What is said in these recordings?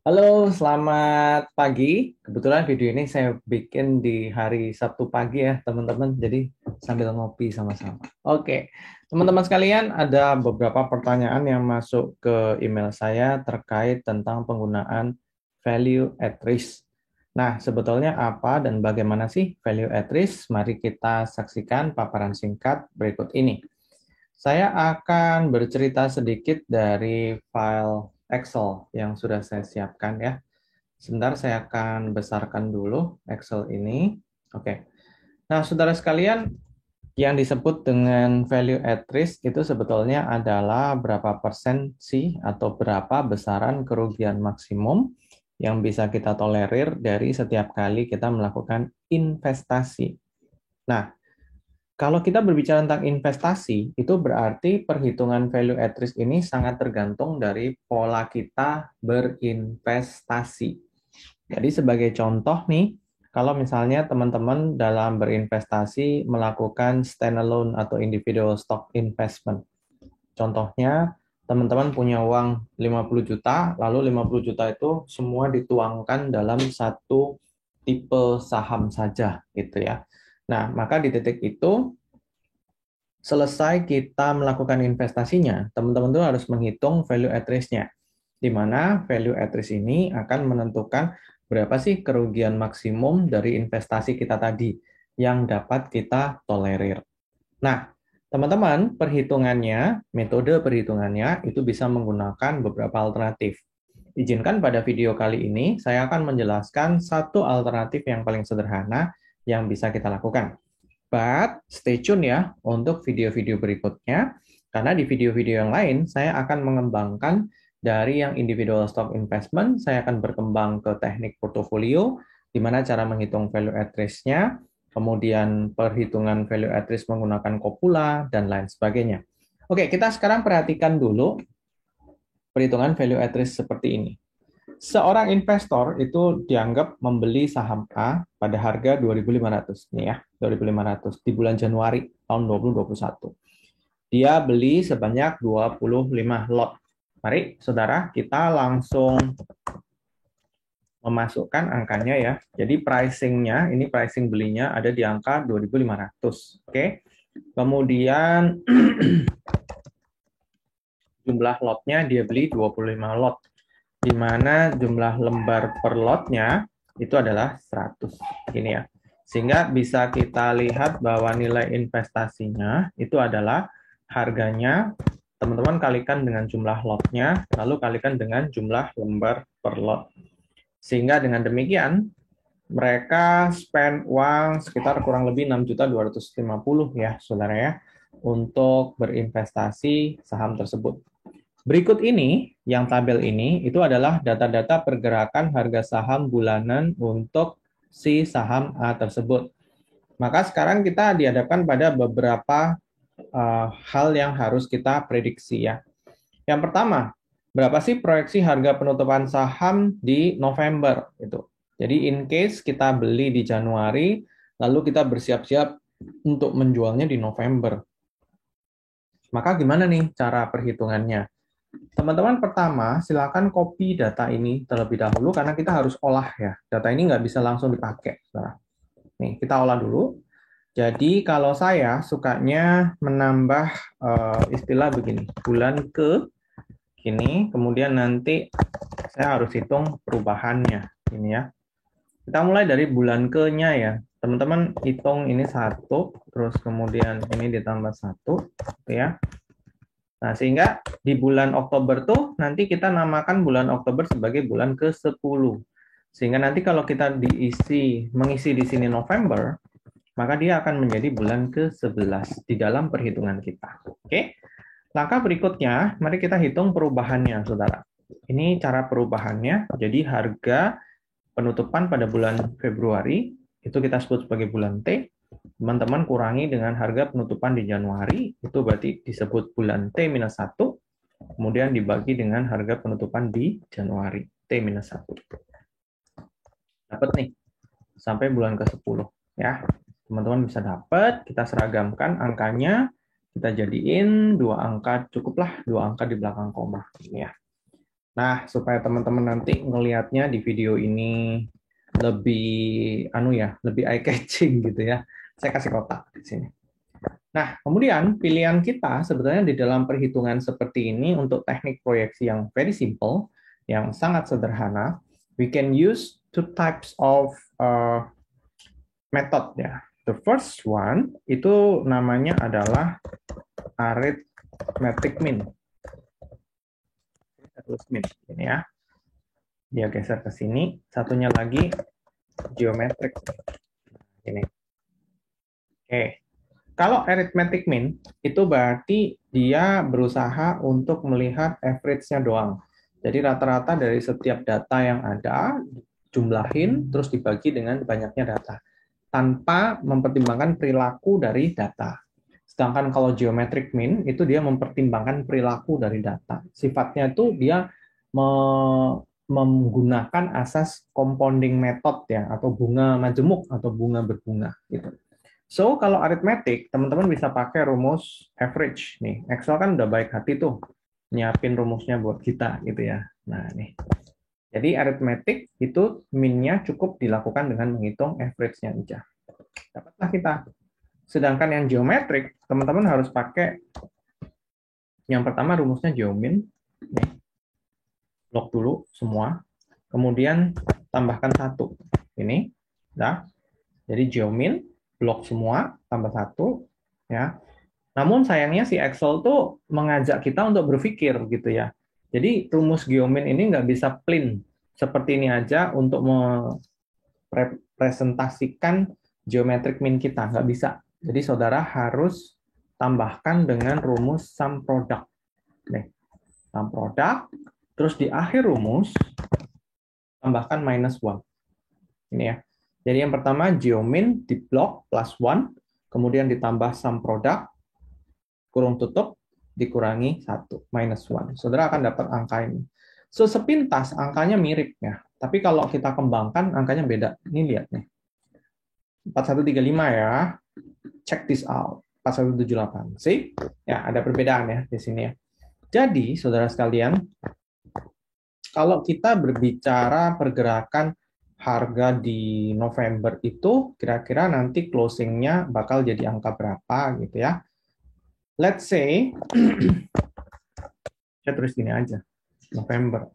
Halo, selamat pagi. Kebetulan video ini saya bikin di hari Sabtu pagi ya, teman-teman. Jadi sambil ngopi sama-sama. Oke, teman-teman sekalian, ada beberapa pertanyaan yang masuk ke email saya terkait tentang penggunaan value at risk. Nah, sebetulnya apa dan bagaimana sih value at risk? Mari kita saksikan paparan singkat berikut ini. Saya akan bercerita sedikit dari file Excel yang sudah saya siapkan ya. Sebentar, saya akan besarkan dulu Excel ini. Oke. Nah, saudara sekalian, yang disebut dengan value at risk itu sebetulnya adalah berapa persen sih atau berapa besaran kerugian maksimum yang bisa kita tolerir dari setiap kali kita melakukan investasi. Nah, kalau kita berbicara tentang investasi, itu berarti perhitungan value at risk ini sangat tergantung dari pola kita berinvestasi. Jadi sebagai contoh nih, kalau misalnya teman-teman dalam berinvestasi melakukan standalone atau individual stock investment. Contohnya, teman-teman punya uang 50 juta, lalu 50 juta itu semua dituangkan dalam satu tipe saham saja gitu ya. Nah, maka di titik itu selesai kita melakukan investasinya, teman-teman tuh harus menghitung value at risk-nya, di mana value at risk ini akan menentukan berapa sih kerugian maksimum dari investasi kita tadi yang dapat kita tolerir. Nah, teman-teman, perhitungannya, metode perhitungannya itu bisa menggunakan beberapa alternatif. Izinkan pada video kali ini, saya akan menjelaskan satu alternatif yang paling sederhana yang bisa kita lakukan. But stay tune ya untuk video-video berikutnya, karena di video-video yang lain saya akan mengembangkan dari yang individual stock investment, saya akan berkembang ke teknik portofolio, di mana cara menghitung value at risk-nya, kemudian perhitungan value at risk menggunakan kopula, dan lain sebagainya. Oke, kita sekarang perhatikan dulu perhitungan value at risk seperti ini. Seorang investor itu dianggap membeli saham A pada harga 2.500 nih ya, 2.500 di bulan Januari tahun 2021. Dia beli sebanyak 25 lot. Mari saudara, kita langsung memasukkan angkanya ya. Jadi pricing-nya, ini pricing belinya ada di angka 2.500. Oke. Kemudian jumlah lotnya dia beli 25 lot, di mana jumlah lembar per lotnya itu adalah 100. Ini ya. Sehingga bisa kita lihat bahwa nilai investasinya itu adalah harganya, teman-teman kalikan dengan jumlah lotnya, lalu kalikan dengan jumlah lembar per lot. Sehingga dengan demikian, mereka spend uang sekitar kurang lebih 6.250.000 ya, saudara ya, untuk berinvestasi saham tersebut. Berikut ini, yang tabel ini, itu adalah data-data pergerakan harga saham bulanan untuk si saham A tersebut. Maka sekarang kita dihadapkan pada beberapa hal yang harus kita prediksi ya. Yang pertama, berapa sih proyeksi harga penutupan saham di November itu. Jadi in case kita beli di Januari, lalu kita bersiap-siap untuk menjualnya di November. Maka gimana nih cara perhitungannya? Teman-teman pertama, silakan copy data ini terlebih dahulu karena kita harus olah ya. Data ini nggak bisa langsung dipakai. Nih, kita olah dulu. Jadi kalau saya sukanya menambah istilah begini, bulan ke ini, kemudian nanti saya harus hitung perubahannya. Ini ya. Kita mulai dari bulan ke-nya ya. Teman-teman hitung ini satu, terus kemudian ini ditambah satu, ya. Nah, sehingga di bulan Oktober tuh nanti kita namakan bulan Oktober sebagai bulan ke-10. Sehingga nanti kalau kita mengisi di sini November, maka dia akan menjadi bulan ke-11 di dalam perhitungan kita. Oke. Langkah berikutnya, mari kita hitung perubahannya, Saudara. Ini cara perubahannya. Jadi harga penutupan pada bulan Februari itu kita sebut sebagai bulan T. Teman-teman kurangi dengan harga penutupan di Januari, itu berarti disebut bulan T-1, kemudian dibagi dengan harga penutupan di Januari, T-1. Dapat nih, sampai bulan ke-10. Ya, teman-teman bisa dapat, kita seragamkan angkanya, kita jadiin dua angka, cukuplah dua angka di belakang koma. Ini ya. Nah, supaya teman-teman nanti ngelihatnya di video ini lebih lebih eye catching gitu ya. Saya kasih kotak di sini. Nah, kemudian pilihan kita sebenarnya di dalam perhitungan seperti ini untuk teknik proyeksi yang very simple, yang sangat sederhana, we can use two types of method ya. The first one itu namanya adalah arithmetic mean. Ini ya. Dia geser ke sini. Satunya lagi geometric. Ini. Oke. Kalau arithmetic mean, itu berarti dia berusaha untuk melihat average-nya doang. Jadi rata-rata dari setiap data yang ada, jumlahin, terus dibagi dengan banyaknya data. Tanpa mempertimbangkan perilaku dari data. Sedangkan kalau geometric mean, itu dia mempertimbangkan perilaku dari data. Sifatnya itu dia menggunakan asas compounding method ya, atau bunga majemuk atau bunga berbunga gitu. So, kalau aritmetik, teman-teman bisa pakai rumus average. Nih, Excel kan udah baik hati tuh, nyiapin rumusnya buat kita, gitu ya. Nah, nih. Jadi, aritmetik itu min-nya cukup dilakukan dengan menghitung average-nya aja. Dapatlah kita. Sedangkan yang geometrik, teman-teman harus pakai yang pertama rumusnya geomin. Nih. Blok dulu semua. Kemudian tambahkan 1. Ini. Nah, jadi geomin, blok semua, tambah 1. Ya. Namun sayangnya si Excel tuh mengajak kita untuk berpikir gitu ya. Jadi rumus geomin ini nggak bisa plain seperti ini aja untuk merepresentasikan geometric mean kita, nggak bisa. Jadi saudara harus tambahkan dengan rumus sum product. Nih, sum product, terus di akhir rumus tambahkan -1. Ini ya. Jadi yang pertama geomin di blok +1, kemudian ditambah sum product, kurung tutup, dikurangi 1, -1. Saudara akan dapat angka ini. So, sepintas angkanya mirip ya. Tapi kalau kita kembangkan, angkanya beda. Ini lihat nih. 4135 ya. Check this out. 4178. See? Ya, ada perbedaan ya di sini ya. Jadi, saudara sekalian, kalau kita berbicara pergerakan harga di November itu, kira-kira nanti closing-nya bakal jadi angka berapa gitu ya. Let's say, saya tulis gini aja, November.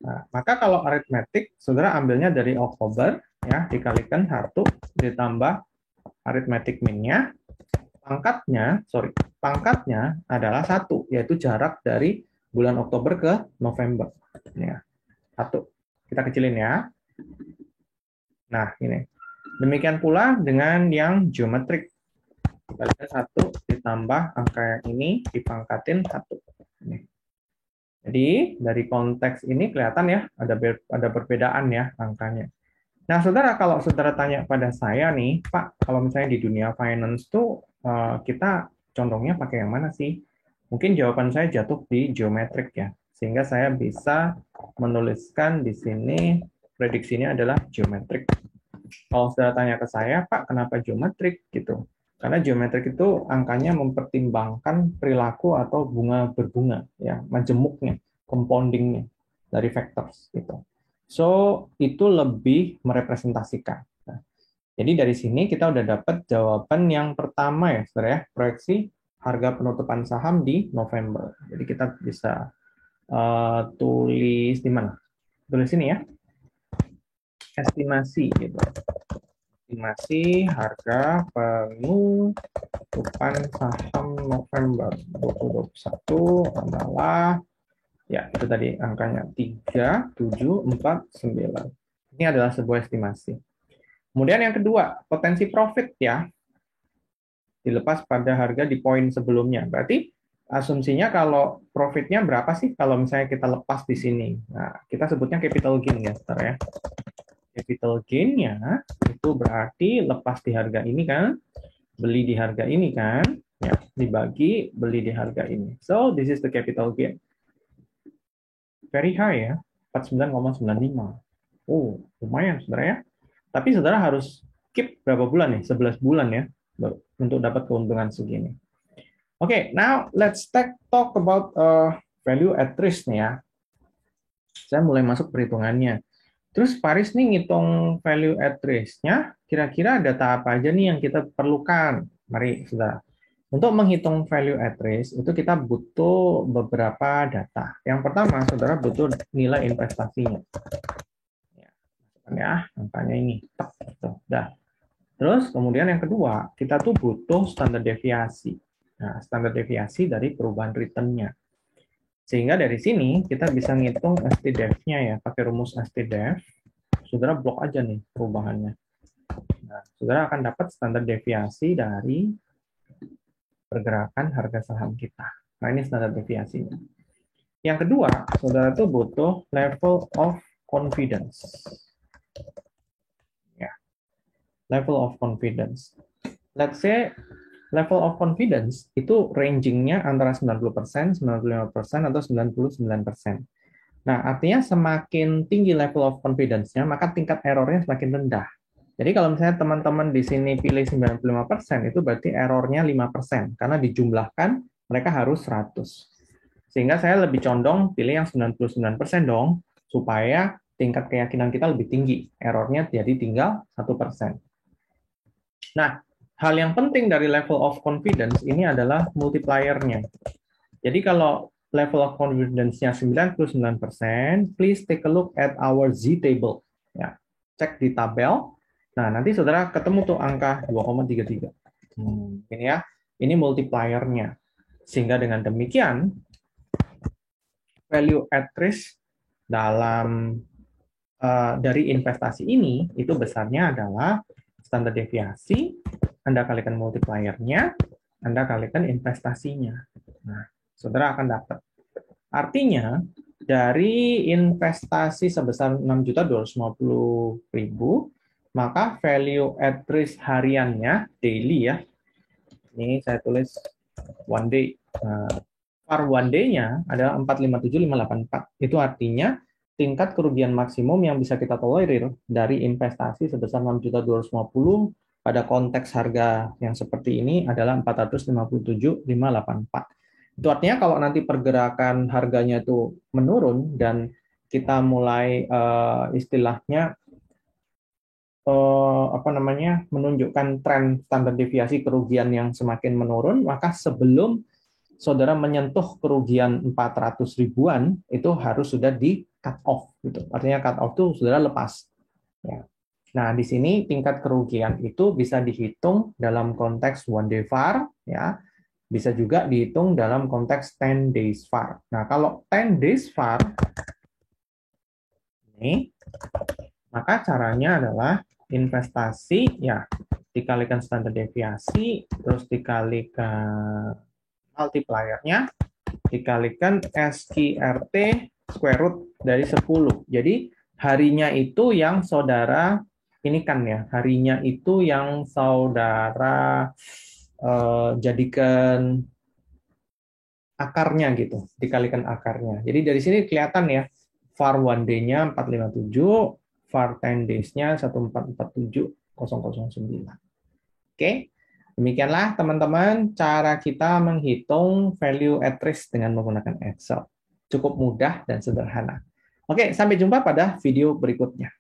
Nah, maka kalau aritmetik, saudara ambilnya dari Oktober, ya dikalikan 1, ditambah aritmetic mean-nya, pangkatnya adalah 1, yaitu jarak dari bulan Oktober ke November. Ya, 1. Kita kecilin ya. Nah, ini. Demikian pula dengan yang geometrik. Dikalikan 1, ditambah angka yang ini, dipangkatin 1. Ini. Jadi dari konteks ini kelihatan ya ada perbedaan ya angkanya. Nah, saudara, kalau saudara tanya pada saya nih, Pak, kalau misalnya di dunia finance tuh kita condongnya pakai yang mana sih? Mungkin jawaban saya jatuh di geometrik ya, sehingga saya bisa menuliskan di sini prediksinya adalah geometrik. Kalau saudara tanya ke saya, Pak, kenapa geometrik gitu? Karena geometrik itu angkanya mempertimbangkan perilaku atau bunga berbunga, ya, majemuknya, compoundingnya dari factors gitu. So itu lebih merepresentasikan. Nah, jadi dari sini kita udah dapat jawaban yang pertama ya, saudara ya, proyeksi harga penutupan saham di November. Jadi kita bisa tulis di mana? Tulis sini ya, estimasi gitu. Estimasi harga penutupan saham November 2021 adalah, ya itu tadi angkanya 3749. Ini adalah sebuah estimasi. Kemudian yang kedua, potensi profit ya, dilepas pada harga di poin sebelumnya. Berarti asumsinya kalau profitnya berapa sih kalau misalnya kita lepas di sini? Nah, kita sebutnya capital gain ya, saudara ya. Capital gain-nya itu berarti lepas di harga ini kan, beli di harga ini kan, ya, dibagi beli di harga ini. So, this is the capital gain. Very high ya, 49,95. Oh, lumayan saudara ya. Tapi saudara harus keep berapa bulan nih? 11 bulan ya, untuk dapat keuntungan segini. Oke, now let's talk about value at risk nih ya. Saya mulai masuk perhitungannya. Terus Paris nih ngitung value at risk-nya, kira-kira data apa aja nih yang kita perlukan? Mari, saudara. Untuk menghitung value at risk, itu kita butuh beberapa data. Yang pertama, saudara butuh nilai investasinya. Ya, angkanya ini. Dah. Terus kemudian yang kedua, kita tuh butuh standar deviasi. Nah, standar deviasi dari perubahan return-nya. Sehingga dari sini kita bisa ngitung STDEV-nya ya, pakai rumus STDEV. Saudara blok aja nih perubahannya. Nah, saudara akan dapat standar deviasi dari pergerakan harga saham kita. Nah, ini standar deviasinya. Yang kedua, saudara tuh butuh level of confidence. Ya, level of confidence. Let's say level of confidence itu ranging-nya antara 90%, 95%, atau 99%. Nah, artinya semakin tinggi level of confidence-nya, maka tingkat error-nya semakin rendah. Jadi kalau misalnya teman-teman di sini pilih 95%, itu berarti error-nya 5%, karena dijumlahkan mereka harus 100. Sehingga saya lebih condong pilih yang 99% dong, supaya tingkat keyakinan kita lebih tinggi. Error-nya jadi tinggal 1%. Nah, hal yang penting dari level of confidence ini adalah multiplier-nya. Jadi kalau level of confidence-nya 99%, please take a look at our Z table. Ya, cek di tabel. Nah, nanti saudara ketemu tuh angka 2,33. Ini ya, ini multiplier-nya. Sehingga dengan demikian, value at risk dalam dari investasi ini, itu besarnya adalah standar deviasi, Anda kalikan multiplier-nya, Anda kalikan investasinya. Nah, saudara akan dapat. Artinya, dari investasi sebesar 6.250.000, maka value at risk hariannya, daily ya, ini saya tulis one day, par one day-nya adalah 457.584. Itu artinya tingkat kerugian maksimum yang bisa kita tolerir dari investasi sebesar 6.250.000 pada konteks harga yang seperti ini adalah 457.584. Itu artinya kalau nanti pergerakan harganya itu menurun dan kita mulai istilahnya menunjukkan tren standar deviasi kerugian yang semakin menurun, maka sebelum saudara menyentuh kerugian 400 ribuan, itu harus sudah di cut off. Gitu. Artinya cut off itu saudara lepas. Ya. Nah, di sini tingkat kerugian itu bisa dihitung dalam konteks one day VAR, ya. Bisa juga dihitung dalam konteks 10 days VAR. Nah, kalau 10 days VAR, ini, maka caranya adalah investasi, ya, dikalikan standar deviasi, terus dikalikan multiplier-nya, dikalikan SQRT square root dari 10. Jadi harinya itu yang saudara, ini kan ya, harinya itu yang saudara jadikan akarnya gitu, dikalikan akarnya. Jadi dari sini kelihatan ya, VAR one day-nya 457, VAR 10 days-nya 1447009. Oke, demikianlah teman-teman cara kita menghitung value at risk dengan menggunakan Excel. Cukup mudah dan sederhana. Oke, sampai jumpa pada video berikutnya.